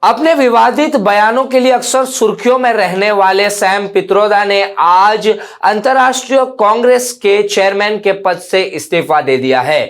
अपने विवादित बयानों के लिए अक्सर सुर्खियों में रहने वाले सैम पित्रोदा ने आज अंतर्राष्ट्रीय कांग्रेस के चेयरमैन के पद से इस्तीफा दे दिया है।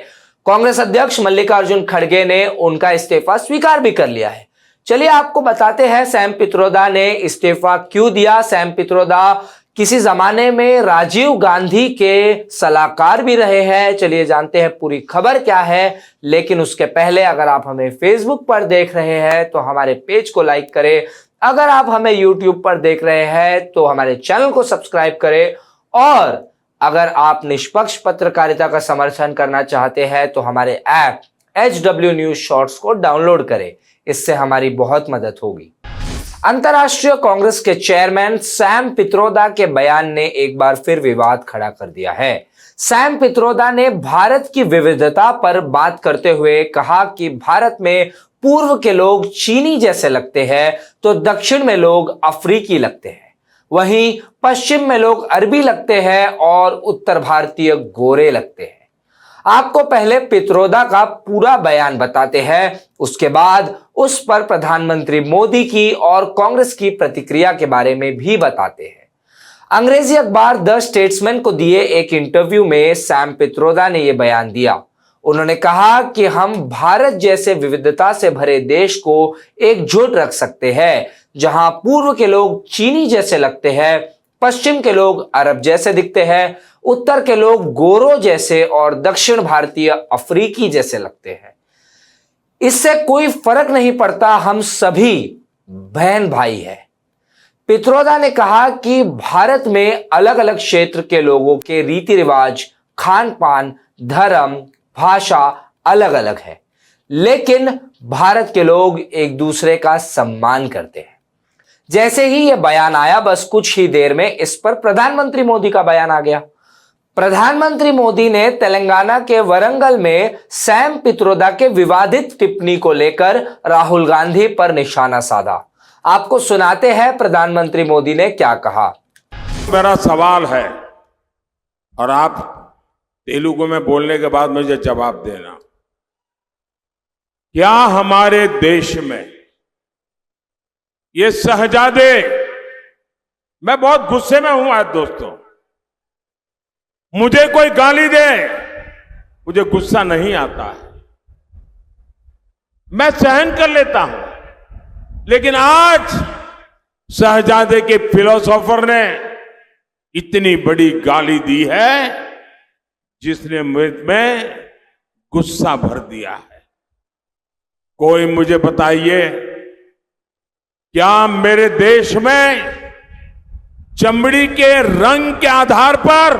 कांग्रेस अध्यक्ष मल्लिकार्जुन खड़गे ने उनका इस्तीफा स्वीकार भी कर लिया है। चलिए आपको बताते हैं सैम पित्रोदा ने इस्तीफा क्यों दिया। सैम पित्रोदा किसी जमाने में राजीव गांधी के सलाहकार भी रहे हैं। चलिए जानते हैं पूरी खबर क्या है। लेकिन उसके पहले अगर आप हमें फेसबुक पर देख रहे हैं तो हमारे पेज को लाइक करें। अगर आप हमें यूट्यूब पर देख रहे हैं तो हमारे चैनल को सब्सक्राइब करें। और अगर आप निष्पक्ष पत्रकारिता का समर्थन करना चाहते हैं तो हमारे ऐप HW न्यूज शॉर्ट्स को डाउनलोड करें। इससे हमारी बहुत मदद होगी। अंतर्राष्ट्रीय कांग्रेस के चेयरमैन सैम पित्रोदा के बयान ने एक बार फिर विवाद खड़ा कर दिया है। सैम पित्रोदा ने भारत की विविधता पर बात करते हुए कहा कि भारत में पूर्व के लोग चीनी जैसे लगते हैं तो दक्षिण में लोग अफ्रीकी लगते हैं, वहीं पश्चिम में लोग अरबी लगते हैं और उत्तर भारतीय गोरे लगते हैं। आपको पहले पित्रोदा का पूरा बयान बताते हैं, उसके बाद उस पर प्रधानमंत्री मोदी की और कांग्रेस की प्रतिक्रिया के बारे में भी बताते हैं। अंग्रेजी अखबार द स्टेट्समैन को दिए एक इंटरव्यू में सैम पित्रोदा ने यह बयान दिया। उन्होंने कहा कि हम भारत जैसे विविधता से भरे देश को एकजुट रख सकते हैं, जहां पूर्व के लोग चीनी जैसे लगते हैं, पश्चिम के लोग अरब जैसे दिखते हैं, उत्तर के लोग गोरों जैसे और दक्षिण भारतीय अफ्रीकी जैसे लगते हैं। इससे कोई फर्क नहीं पड़ता, हम सभी बहन भाई हैं। पित्रोदा ने कहा कि भारत में अलग अलग क्षेत्र के लोगों के रीति रिवाज, खान पान, धर्म, भाषा अलग अलग है, लेकिन भारत के लोग एक दूसरे का सम्मान करते हैं। जैसे ही यह बयान आया, बस कुछ ही देर में इस पर प्रधानमंत्री मोदी का बयान आ गया। प्रधानमंत्री मोदी ने तेलंगाना के वरंगल में सैम पित्रोदा के विवादित टिप्पणी को लेकर राहुल गांधी पर निशाना साधा। आपको सुनाते हैं प्रधानमंत्री मोदी ने क्या कहा। मेरा सवाल है और आप तेलुगु में बोलने के बाद मुझे जवाब देना। क्या हमारे देश में ये शहजादे, मैं बहुत गुस्से में हूं आज दोस्तों, मुझे कोई गाली दे मुझे गुस्सा नहीं आता है, मैं सहन कर लेता हूं, लेकिन आज शहजादे के फिलोसोफर ने इतनी बड़ी गाली दी है जिसने में गुस्सा भर दिया है। कोई मुझे बताइए, क्या मेरे देश में चमड़ी के रंग के आधार पर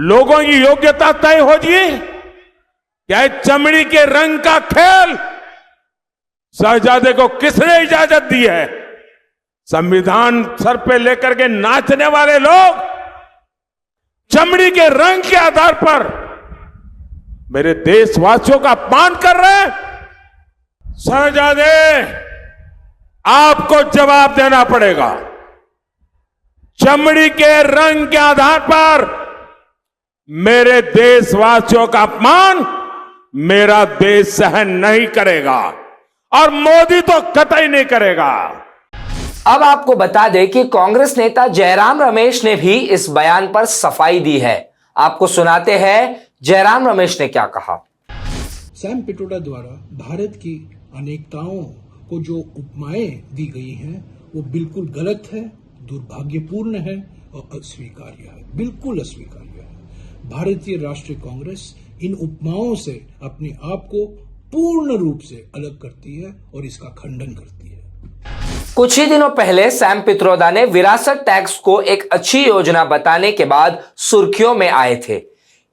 लोगों की योग्यता तय हो जी? क्या चमड़ी के रंग का खेल शहजादे को किसने इजाजत दी है? संविधान सर पे लेकर के नाचने वाले लोग चमड़ी के रंग के आधार पर मेरे देशवासियों का अपमान कर रहे हैं। शहजादे, आपको जवाब देना पड़ेगा। चमड़ी के रंग के आधार पर मेरे देशवासियों का अपमान मेरा देश सहन नहीं करेगा और मोदी तो कतई नहीं करेगा। अब आपको बता दें कि कांग्रेस नेता जयराम रमेश ने भी इस बयान पर सफाई दी है। आपको सुनाते हैं जयराम रमेश ने क्या कहा। सैम पित्रोदा द्वारा भारत की अनेकताओं को जो उपमाएं दी गई हैं वो बिल्कुल गलत है, दुर्भाग्यपूर्ण है और अस्वीकार्य है, बिल्कुल अस्वीकार्य है। भारतीय राष्ट्रीय कांग्रेस इन उपमाओं से अपने आप को पूर्ण रूप से अलग करती है और इसका खंडन करती है। कुछ ही दिनों पहले सैम पित्रोदा ने विरासत टैक्स को एक अच्छी योजना बताने के बाद सुर्खियों में आए थे।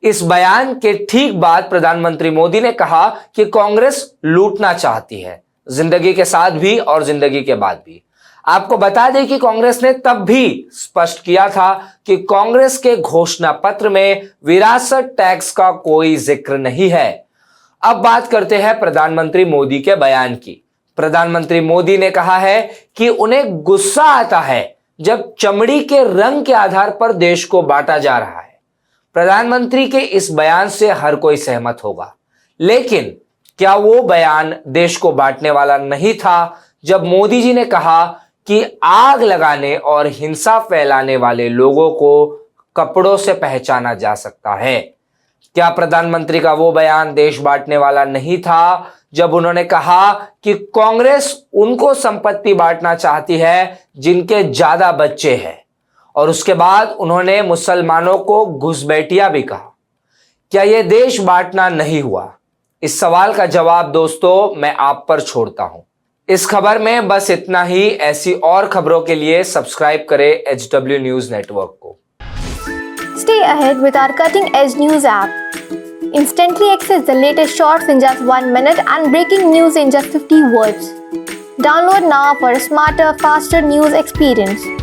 इस बयान के ठीक बाद प्रधानमंत्री मोदी ने कहा कि कांग्रेस लूटना चाहती है, जिंदगी के साथ भी और जिंदगी के बाद भी। आपको बता दें कि कांग्रेस ने तब भी स्पष्ट किया था कि कांग्रेस के घोषणा पत्र में विरासत टैक्स का कोई जिक्र नहीं है। अब बात करते हैं प्रधानमंत्री मोदी के बयान की। प्रधानमंत्री मोदी ने कहा है कि उन्हें गुस्सा आता है जब चमड़ी के रंग के आधार पर देश को बांटा जा रहा है। प्रधानमंत्री के इस बयान से हर कोई सहमत होगा, लेकिन क्या वो बयान देश को बांटने वाला नहीं था जब मोदी जी ने कहा कि आग लगाने और हिंसा फैलाने वाले लोगों को कपड़ों से पहचाना जा सकता है? क्या प्रधानमंत्री का वो बयान देश बांटने वाला नहीं था जब उन्होंने कहा कि कांग्रेस उनको संपत्ति बांटना चाहती है जिनके ज्यादा बच्चे हैं, और उसके बाद उन्होंने मुसलमानों को घुसपैठिया भी कहा? क्या यह देश बांटना नहीं हुआ? इस सवाल का जवाब दोस्तों मैं आप पर छोड़ता हूं। इस खबर में बस इतना ही। ऐसी और खबरों के लिए सब्सक्राइब करें HW न्यूज नेटवर्क को। Stay ahead with our cutting-edge news app. Instantly access the latest shorts in just 1 minute and breaking news in just 50 words. Download now for a smarter, faster news experience.